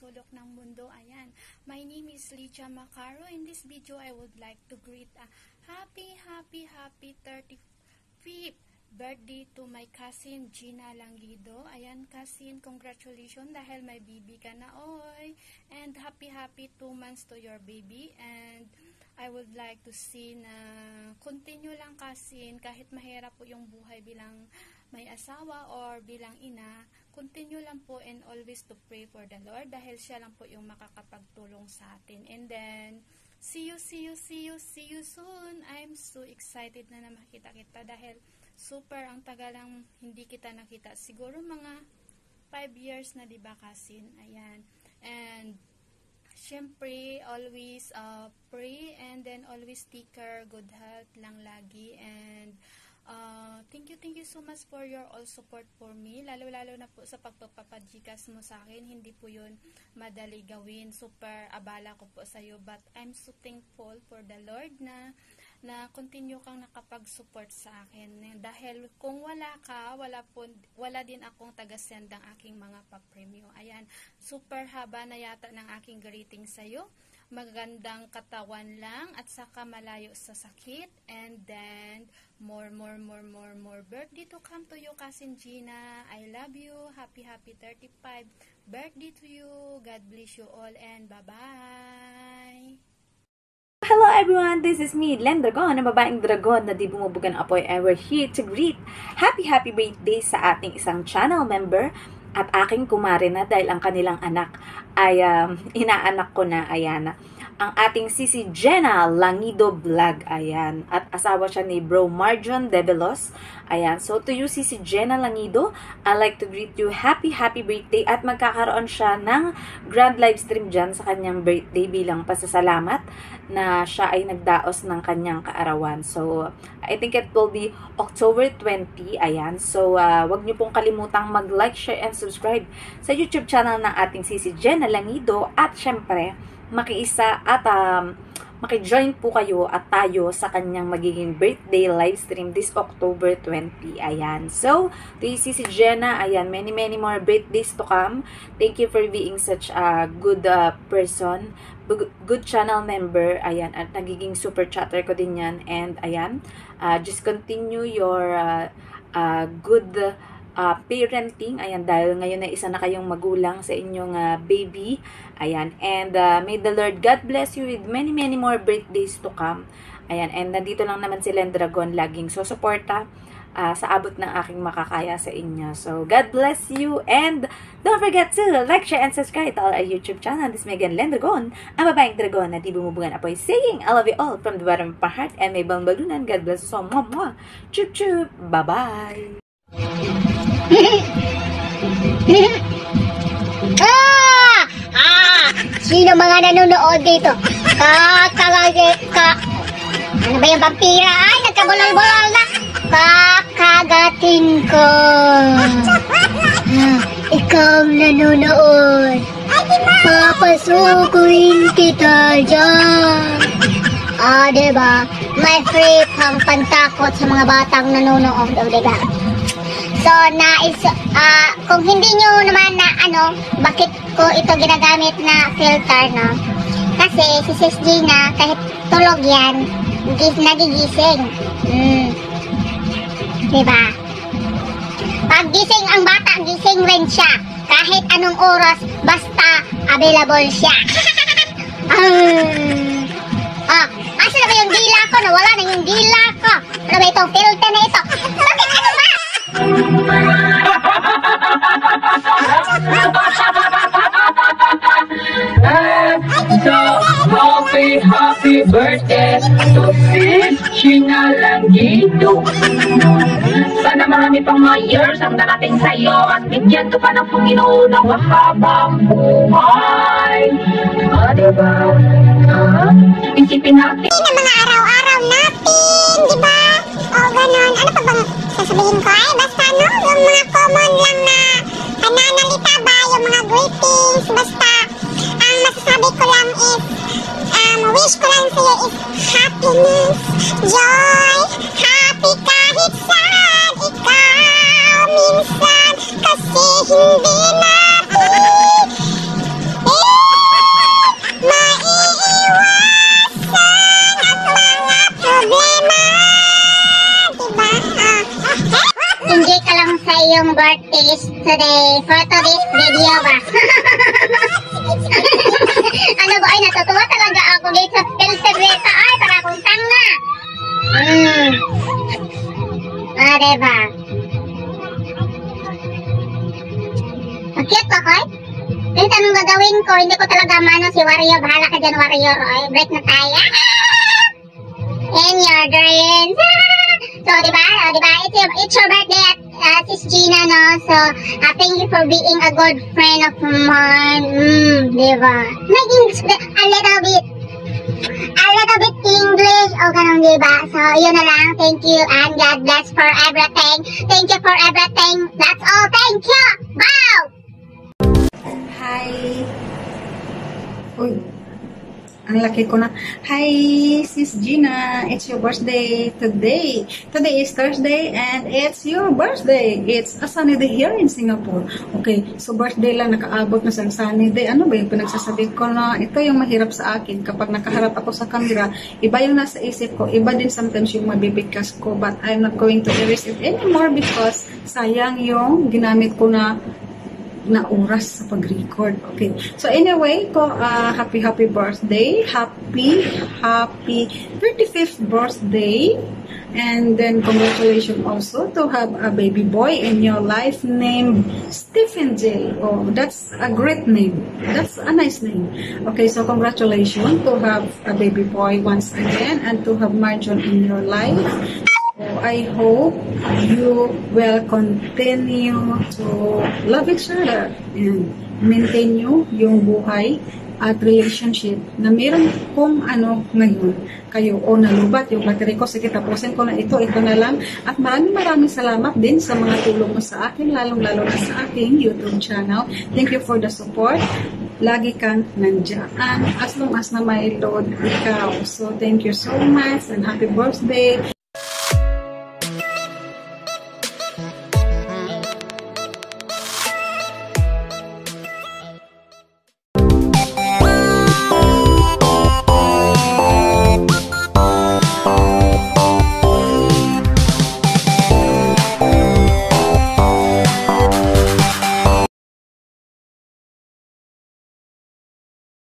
sulok ng mundo. Ayan, my name is Lydia Macaro. In this video, I would like to greet a happy 35th birthday to my cousin Gina Langido. Ayan, cousin, congratulations dahil may baby ka na, oy. And happy 2 months to your baby. And I would like to see na continue lang, cousin, kahit mahirap po yung buhay bilang may asawa or bilang ina, continue lang po and always to pray for the Lord dahil siya lang po yung makakapagtulong sa atin. And then, see you soon. I'm so excited na makita kita dahil super ang tagal lang hindi kita nakita. Siguro mga 5 years na, diba, cousin? Ayan. And syempre, always pray and then always take care, good health lang lagi. And thank you so much for your all support for me. Lalo na po sa pagpapajikas mo sa akin. Hindi po yun madali gawin. Super abala ko po sa iyo. But I'm so thankful for the Lord na continue kang nakapag-support sa akin. Dahil kung wala ka, wala din akong taga-send ng aking mga pa-premyo. Ayan, super haba na yata ng aking greeting sa iyo. Magandang katawan lang at saka malayo sa sakit. And then, more birthday to come to you, cousin Gina. I love you. Happy 35th birthday to you. God bless you all and bye-bye. Hello everyone, this is me, Len Dragon, ang babaeng dragon na di bumubugan apoy, and we're here to greet happy birthday sa ating isang channel member at aking kumare na dahil ang kanilang anak ay inaanak ko na, ayan, ang ating Sisi Jenna Langido Vlog, ayan, at asawa siya ni Bro Marjon Develos, ayan. So to you, Sisi Jenna Langido, I'd like to greet you happy birthday at magkakaroon siya ng grand live stream dyan sa kanyang birthday bilang pasasalamat na siya ay nagdaos ng kanyang kaarawan. So I think it will be October 20, ayan. So wag niyo pong kalimutang mag-like, share, and subscribe sa YouTube channel ng ating Sisi Jenna Langido at syempre makiisa at maki-join po kayo at tayo sa kanyang magiging birthday live stream this October 20. Ayan. So, to si Jenna, ayan, many more birthdays to come. Thank you for being such a good person, good channel member, ayan, at nagiging super chatter ko din yan. And ayan, just continue your good parenting, ayan, dahil ngayon ay isa na kayong magulang sa inyong baby, ayan, and may the Lord God bless you with many more birthdays to come, ayan, and nandito lang naman si Len Dragon laging susuporta sa abot ng aking makakaya sa inyo. So, God bless you, and don't forget to like, share, and subscribe to our YouTube channel. This is Megan Len Dragon, ang babaeng dragon na di bumubugan apoy, saying, I love you all from the bottom of my heart, and may bangbalunan. God bless you so much. Chup chup, bye-bye. Sino mga nanonood dito? Ano ba yung vampira? Ay, nagkabulol-bulol na. Kakagatin ko. Ikaw nanonood. Papasukuin kita dyan. Diba? May free pang pantakot sa mga batang nanonood. Diba? So, kung hindi nyo naman na bakit ko ito ginagamit na filter, no? Kasi si Sis Gina, kahit tulog yan, nagigising. Diba? Pag gising ang bata, gising rin siya. Kahit anong oras, basta available siya. Asa na ba yung dila ko? Nawala na yung dila ko. Ano ba itong filter na ito? Bakit ano ba? Happy birthday to Sis Gina Langido. Sana marami pang mga years ang darating sa'yo at bigyan ka pa ng Panginoon ng mahabang buhay. Diba? Isipin natin ng mga araw-araw natin, diba? O ganon. Ano pa bang sasabihin ko? Ay, basta yung mga common lang na pananalita ba, yung mga greetings, basta ang masasabi ko lang is wish ko lang sa'yo is happiness, joy, happy kahit saan ikaw minsan kasi hindi natin today for today's video ba? Ano ba? Ay, natutuwa talaga ako dito sa filter reta. Ay, para akong tanga. Diba? Cute ba, Koy? Kahit anong gagawin ko, hindi ko talaga mano si Wario. Bahala ka dyan, Wario. Ay, break na tayo. In your dreams. So, diba? It's your birthday at Sis Gina, no? So, thank you for being a good friend of mine. Diba? A little bit English. O, ganun, diba? So, yun na lang. Thank you and God bless for everything. Thank you for everything. That's all. Thank you. Wow! Hi! Uy, ang laki ko na. Hi, Sis Gina. It's your birthday today. Today is Thursday and it's your birthday. It's a sunny day here in Singapore. Okay, so birthday lang, nakaabot na sa sunny day. Ano ba yung pinagsasabi ko na ito yung mahirap sa akin kapag nakaharap ako sa camera. Iba yung nasa isip ko. Iba din sometimes yung mabibigkas ko. But I'm not going to erase it anymore because sayang yung ginamit ko na oras sa pag-record. Okay. So anyway, happy birthday. Happy 35th birthday. And then congratulations also to have a baby boy in your life named Stephen J. Oh, that's a great name. That's a nice name. Okay, so congratulations to have a baby boy once again and to have Marjon in your life. I hope you will continue to love each other and maintain yung buhay at relationship na meron kung ano ngayon kayo o nalubat yung battery ko. Sige, tapusin ko na ito na lang. At maraming salamat din sa mga tulong mo sa akin, lalong-lalo na sa aking YouTube channel. Thank you for the support. Lagi kang nandiyan as long as na may load ikaw. So, thank you so much and happy birthday.